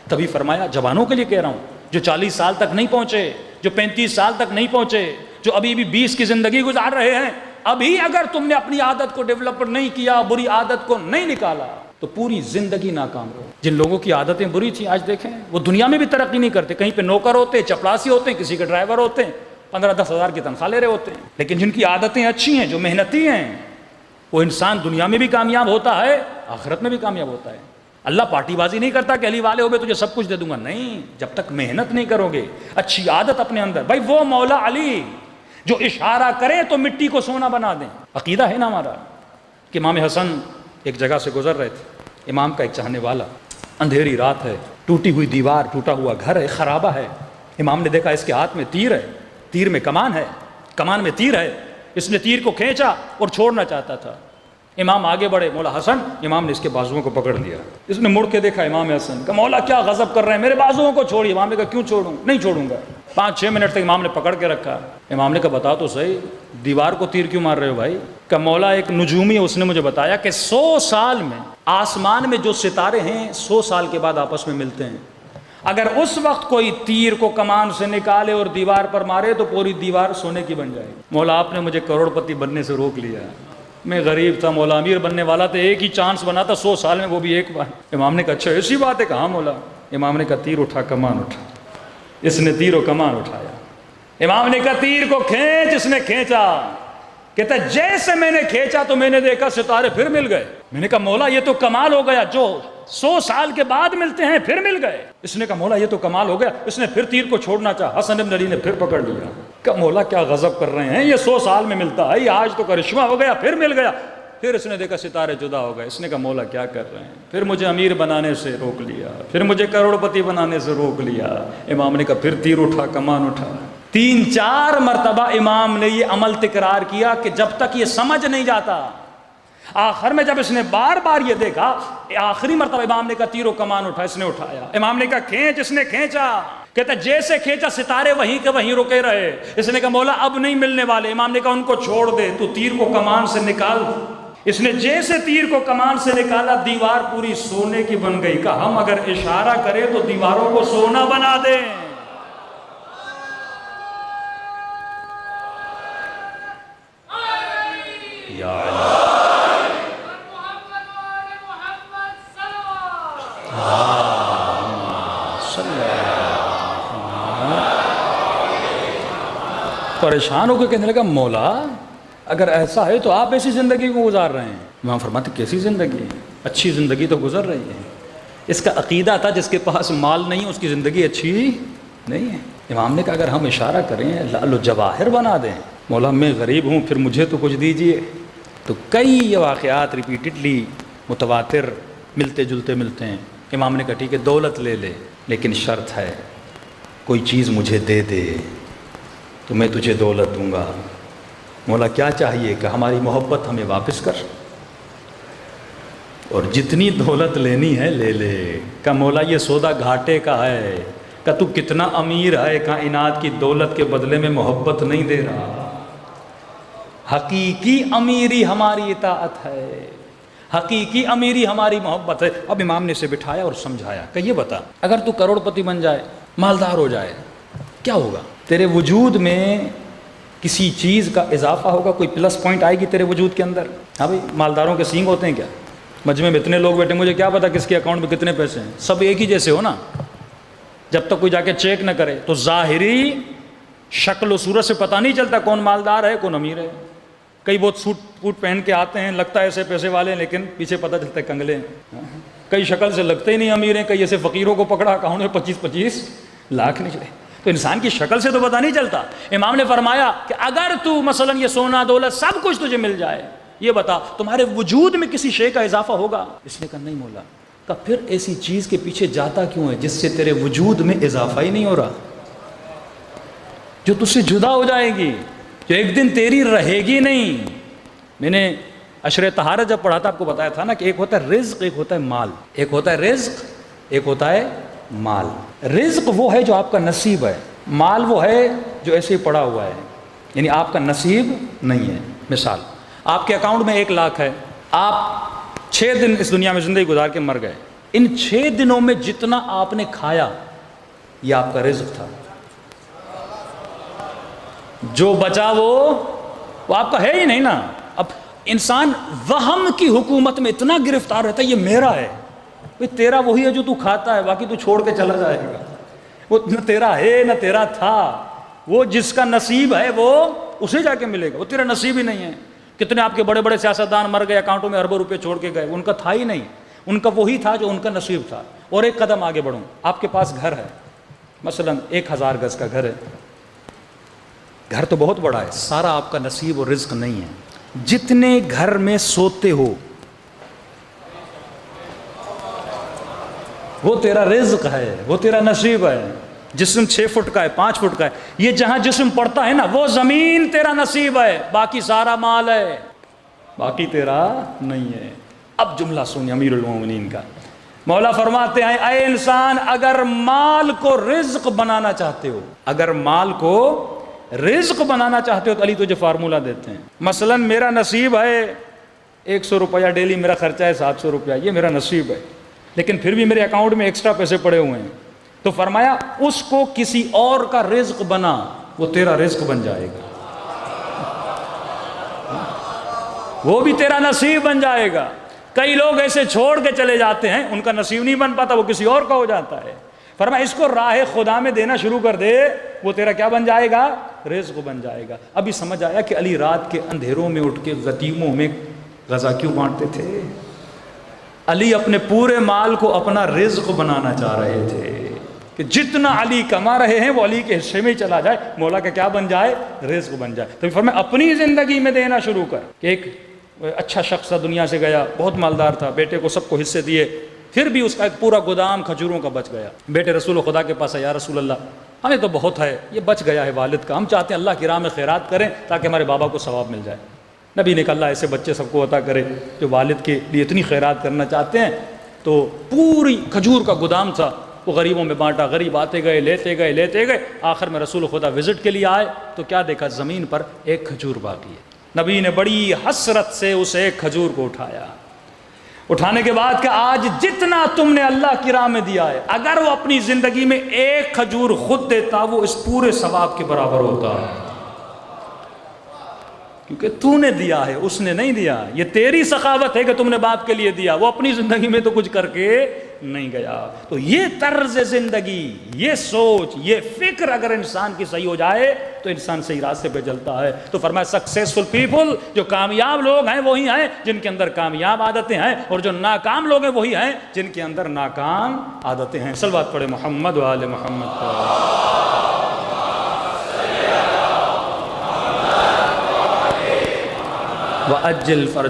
تبھی فرمایا جوانوں کے لیے کہہ رہا ہوں، جو 40 سال تک نہیں پہنچے، جو 35 سال تک نہیں پہنچے، جو ابھی بھی 20 کی زندگی گزار رہے ہیں، ابھی اگر تم نے اپنی عادت کو ڈیولپ نہیں کیا، بری عادت کو نہیں نکالا، تو پوری زندگی ناکام رہو۔ جن لوگوں کی عادتیں بری تھیں آج دیکھیں وہ دنیا میں بھی ترقی نہیں کرتے، کہیں پہ نوکر ہوتے، چپڑاسی ہوتے ہیں، کسی کے ڈرائیور ہوتے ہیں، 15-10 ہزار کی تنخواہ لے رہے ہوتے ہیں۔ لیکن جن کی عادتیں اچھی ہیں، جو محنتی ہیں، وہ انسان دنیا میں بھی کامیاب ہوتا ہے، آخرت میں بھی کامیاب ہوتا ہے۔ اللہ پارٹی بازی نہیں کرتا کہ علی والے ہو گئے تجھے سب کچھ دے دوں گا، نہیں، جب تک محنت نہیں کرو گے، اچھی عادت اپنے اندر۔ بھائی وہ مولا علی جو اشارہ کرے تو مٹی کو سونا بنا دیں، عقیدہ ہے نا ہمارا۔ کہ امام حسن ایک جگہ سے گزر رہے تھے، امام کا ایک چاہنے والا، اندھیری رات ہے، ٹوٹی ہوئی دیوار، ٹوٹا ہوا گھر ہے، خرابہ ہے۔ امام نے دیکھا اس کے ہاتھ میں تیر ہے، تیر میں کمان ہے، کمان میں تیر ہے۔ اس نے تیر کو کھینچا اور چھوڑنا چاہتا تھا۔ امام آگے بڑھے، مولا حسن، امام نے اس کے بازوؤں کو پکڑ لیا۔ اس نے مڑ کے دیکھا امام حسن کہ مولا کیا غضب کر رہے ہیں، میرے بازوؤں کو چھوڑیے۔ امام نے کہا کیوں چھوڑوں، نہیں چھوڑوں گا۔ 5-6 منٹ تک امام نے پکڑ کے رکھا۔ امام نے کہا بتاؤ تو صحیح، دیوار کو تیر کیوں مار رہے ہو بھائی؟ کہ مولا ایک نجومی ہے، اس نے مجھے بتایا کہ 100 سال میں آسمان میں جو ستارے ہیں 100 سال کے بعد آپس میں ملتے ہیں۔ اگر اس وقت کوئی تیر کو کمان سے نکالے اور دیوار پر مارے تو پوری دیوار سونے کی بن جائے گی۔ مولا آپ نے مجھے کروڑ پتی بننے سے روک لیا، میں غریب تھا، مولا امیر بننے والا تھا، ایک ہی چانس بنا تھا 100 سال میں، وہ بھی ایک بار۔ امام نے کہا اچھا ایسی بات ہے، کہاں مولا؟ امام نے کہا تیر اٹھا، کمان اٹھا۔ اس نے تیر و کمان اٹھایا۔ امام نے کہا تیر کو کھینچ، اس نے کھینچا۔ کہتا جیسے میں نے کھینچا تو میں نے دیکھا ستارے پھر مل گئے۔ میں نے کہا مولا یہ تو کمال ہو گیا، جو 100 سال کے بعد ملتے ہیں پھر مل گئے۔ اس نے کہا مولا یہ تو کمال ہو گیا۔ اس نے پھر تیر کو چھوڑنا چاہا، حسن بن علی نے پھر پکڑ لیا۔ کہا مولا کیا غضب کر رہے ہیں، یہ 100 سال میں ملتا ہے، یہ آج تو کرشمہ ہو گیا، پھر مل گیا۔ پھر اس نے دیکھا ستارے جدا ہو گئے۔ اس نے کہا مولا کیا کر رہے ہیں، پھر مجھے امیر بنانے سے روک لیا، پھر مجھے کروڑ پتی بنانے سے روک لیا۔ امام نے کہا پھر تیر اٹھا، کمان اٹھا۔ 3-4 مرتبہ امام نے یہ عمل تکرار کیا کہ جب تک یہ سمجھ نہیں جاتا۔ آخر میں جب اس نے بار بار یہ دیکھا، آخری مرتبہ امام نے کہا تیر و کمان اٹھا، اس نے اٹھایا۔ امام نے کہا کھینچ، اس نے کھینچا۔ کہتا جیسے کھینچا ستارے وہیں کے وہیں رکے رہے۔ اس نے کہا مولا اب نہیں ملنے والے۔ امام نے کہا ان کو چھوڑ دے، تو تیر کو کمان سے نکال۔ اس نے جیسے تیر کو کمان سے نکالا، دیوار پوری سونے کی بن گئی۔ کہا ہم اگر اشارہ کریں تو دیواروں کو سونا بنا دیں۔ پریشان ہو کے کہنے لگا مولا اگر ایسا ہے تو آپ ایسی زندگی کو گزار رہے ہیں۔ امام فرماتے کیسی زندگی ہے، اچھی زندگی تو گزر رہی ہے۔ اس کا عقیدہ تھا جس کے پاس مال نہیں اس کی زندگی اچھی نہیں ہے۔ امام نے کہا اگر ہم اشارہ کریں لعل و جواہر بنا دیں، مولا میں غریب ہوں پھر مجھے تو کچھ دیجئے۔ تو کئی واقعات ریپیٹڈلی متواتر ملتے جلتے ملتے ہیں۔ امام نے کہا ٹھیک ہے دولت لے لے، لیکن شرط ہے کوئی چیز مجھے دے دے تو میں تجھے دولت دوں گا۔ مولا کیا چاہیے؟ کہ ہماری محبت ہمیں واپس کر، اور جتنی دولت لینی ہے لے لے۔ کہ مولا یہ سودا گھاٹے کا ہے، کہ تو کتنا امیر ہے، کائنات کی دولت کے بدلے میں محبت نہیں دے رہا۔ حقیقی امیری ہماری اطاعت ہے، حقیقی امیری ہماری محبت ہے۔ اب امام نے اسے بٹھایا اور سمجھایا کہ یہ بتا اگر تو کروڑ پتی بن جائے، مالدار ہو جائے، کیا ہوگا؟ تیرے وجود میں کسی چیز کا اضافہ ہوگا، کوئی پلس پوائنٹ آئے گی تیرے وجود کے اندر۔ ہاں بھائی مالداروں کے سینگ ہوتے ہیں کیا؟ مجمع میں اتنے لوگ بیٹھے، مجھے کیا پتا کس کے اکاؤنٹ میں کتنے پیسے ہیں، سب ایک ہی جیسے ہو نا۔ جب تک کوئی جا کے چیک نہ کرے تو ظاہری شکل و صورت سے پتہ نہیں چلتا کون مالدار ہے کون امیر ہے۔ کئی بہت سوٹ پوٹ پہن کے آتے ہیں، لگتا ہے ایسے پیسے والے ہیں، لیکن پیچھے پتہ چلتا ہے کنگلے ہیں۔ کئی شکل سے لگتے ہی نہیں امیر ہیں، کئی ایسے فقیروں کو پکڑا اکاؤنٹ میں 25-25 لاکھ نکلے۔ تو انسان کی شکل سے تو پتہ نہیں چلتا۔ امام نے فرمایا کہ اگر تو مثلا یہ سونا دولت سب کچھ تجھے مل جائے، یہ بتا تمہارے وجود میں کسی شے کا اضافہ ہوگا؟ اس نے کہا نہیں مولا۔ کہ پھر ایسی چیز کے پیچھے جاتا کیوں ہے جس سے تیرے وجود میں اضافہ ہی نہیں ہو رہا، جو تجھ سے جدا ہو جائے گی، جو ایک دن تیری رہے گی نہیں۔ میں نے عشر طہارت جب پڑھا تھا آپ کو بتایا تھا نا کہ ایک ہوتا ہے رزق، ایک ہوتا ہے مال۔ ایک ہوتا ہے رزق، ایک ہوتا ہے مال۔ رزق وہ ہے جو آپ کا نصیب ہے، مال وہ ہے جو ایسے ہی پڑا ہوا ہے، یعنی آپ کا نصیب نہیں ہے۔ مثال آپ کے اکاؤنٹ میں 1 لاکھ ہے، آپ 6 دن اس دنیا میں زندگی گزار کے مر گئے، ان 6 دنوں میں جتنا آپ نے کھایا یہ آپ کا رزق تھا، جو بچا وہ آپ کا ہے ہی نہیں نا۔ اب انسان وہم کی حکومت میں اتنا گرفتار رہتا ہے یہ میرا ہے، تیرا وہی ہے جو تو کھاتا ہے، باقی تو چھوڑ کے چلا جائے گا، وہ نہ تیرا ہے نہ تیرا تھا، وہ جس کا نصیب ہے وہ اسے جا کے ملے گا، وہ تیرا نصیب ہی نہیں ہے۔ کتنے آپ کے بڑے بڑے سیاستدان مر گئے، اکاؤنٹوں میں اربوں روپے چھوڑ کے گئے، ان کا تھا ہی نہیں، ان کا وہی تھا جو ان کا نصیب تھا۔ اور ایک قدم آگے بڑھوں، آپ کے پاس گھر ہے، مثلا 1000 گز کا گھر ہے، گھر تو بہت بڑا ہے، سارا آپ کا نصیب اور رزق نہیں ہے۔ جتنے گھر میں سوتے ہو وہ تیرا رزق ہے، وہ تیرا نصیب ہے۔ جسم 6 فٹ کا ہے، 5 فٹ کا ہے، یہ جہاں جسم پڑتا ہے نا وہ زمین تیرا نصیب ہے، باقی سارا مال ہے، باقی تیرا نہیں ہے۔ اب جملہ سنیں امیر المومنین کا، مولا فرماتے ہیں اے انسان اگر مال کو رزق بنانا چاہتے ہو، اگر مال کو رزق بنانا چاہتے ہو تو علی تجھے فارمولہ دیتے ہیں۔ مثلا میرا نصیب ہے 100 روپیہ ڈیلی، میرا خرچہ ہے 700 روپیہ، یہ میرا نصیب ہے، لیکن پھر بھی میرے اکاؤنٹ میں ایکسٹرا پیسے پڑے ہوئے ہیں، تو فرمایا اس کو کسی اور کا رزق بنا، وہ تیرا رزق بن جائے گا، وہ بھی تیرا نصیب بن جائے گا۔ کئی لوگ ایسے چھوڑ کے چلے جاتے ہیں، ان کا نصیب نہیں بن پاتا، وہ کسی اور کا ہو جاتا ہے۔ فرمایا اس کو راہ خدا میں دینا شروع کر دے، وہ تیرا کیا بن جائے گا؟ رزق بن جائے گا۔ ابھی سمجھ آیا کہ علی رات کے اندھیروں میں اٹھ کے یتیموں میں غذا کیوں بانٹتے تھے؟ علی اپنے پورے مال کو اپنا رزق بنانا چاہ رہے تھے کہ جتنا علی کما رہے ہیں وہ علی کے حصے میں ہی چلا جائے، مولا کا کیا بن جائے؟ رزق بن جائے۔ تو فرمایا اپنی زندگی میں دینا شروع کر۔ کہ ایک اچھا شخص تھا، دنیا سے گیا، بہت مالدار تھا، بیٹے کو سب کو حصے دیے، پھر بھی اس کا ایک پورا گودام کھجوروں کا بچ گیا۔ بیٹے رسول خدا کے پاس ہے، یا رسول اللہ ہمیں تو بہت ہے، یہ بچ گیا ہے والد کا، ہم چاہتے ہیں اللہ کی راہ میں خیرات کریں تاکہ ہمارے بابا کو ثواب مل جائے۔ نبی نے کہا اللہ ایسے بچے سب کو عطا کرے جو والد کے لیے اتنی خیرات کرنا چاہتے ہیں۔ تو پوری کھجور کا گودام تھا، وہ غریبوں میں بانٹا، غریب آتے گئے لیتے گئے، آخر میں رسول خدا وزٹ کے لیے آئے تو کیا دیکھا؟ زمین پر ایک کھجور باقی ہے۔ نبی نے بڑی حسرت سے اس ایک کھجور کو اٹھایا، اٹھانے کے بعد کہ آج جتنا تم نے اللہ کی راہ میں دیا ہے، اگر وہ اپنی زندگی میں ایک کھجور خود دیتا وہ اس پورے ثواب کے برابر ہوتا، کیونکہ تو نے دیا ہے، اس نے نہیں دیا۔ یہ تیری سخاوت ہے کہ تم نے باپ کے لیے دیا، وہ اپنی زندگی میں تو کچھ کر کے نہیں گیا۔ تو یہ طرز زندگی، یہ سوچ، یہ فکر اگر انسان کی صحیح ہو جائے تو انسان صحیح راستے پہ چلتا ہے۔ تو فرمایا سکسیسفل پیپل، جو کامیاب لوگ ہیں وہی ہیں جن کے اندر کامیاب عادتیں ہیں، اور جو ناکام لوگ ہیں وہی ہیں جن کے اندر ناکام عادتیں ہیں۔ صلوات پڑھے محمد و آل محمد۔ وَأَجِّلْ فَرْجَ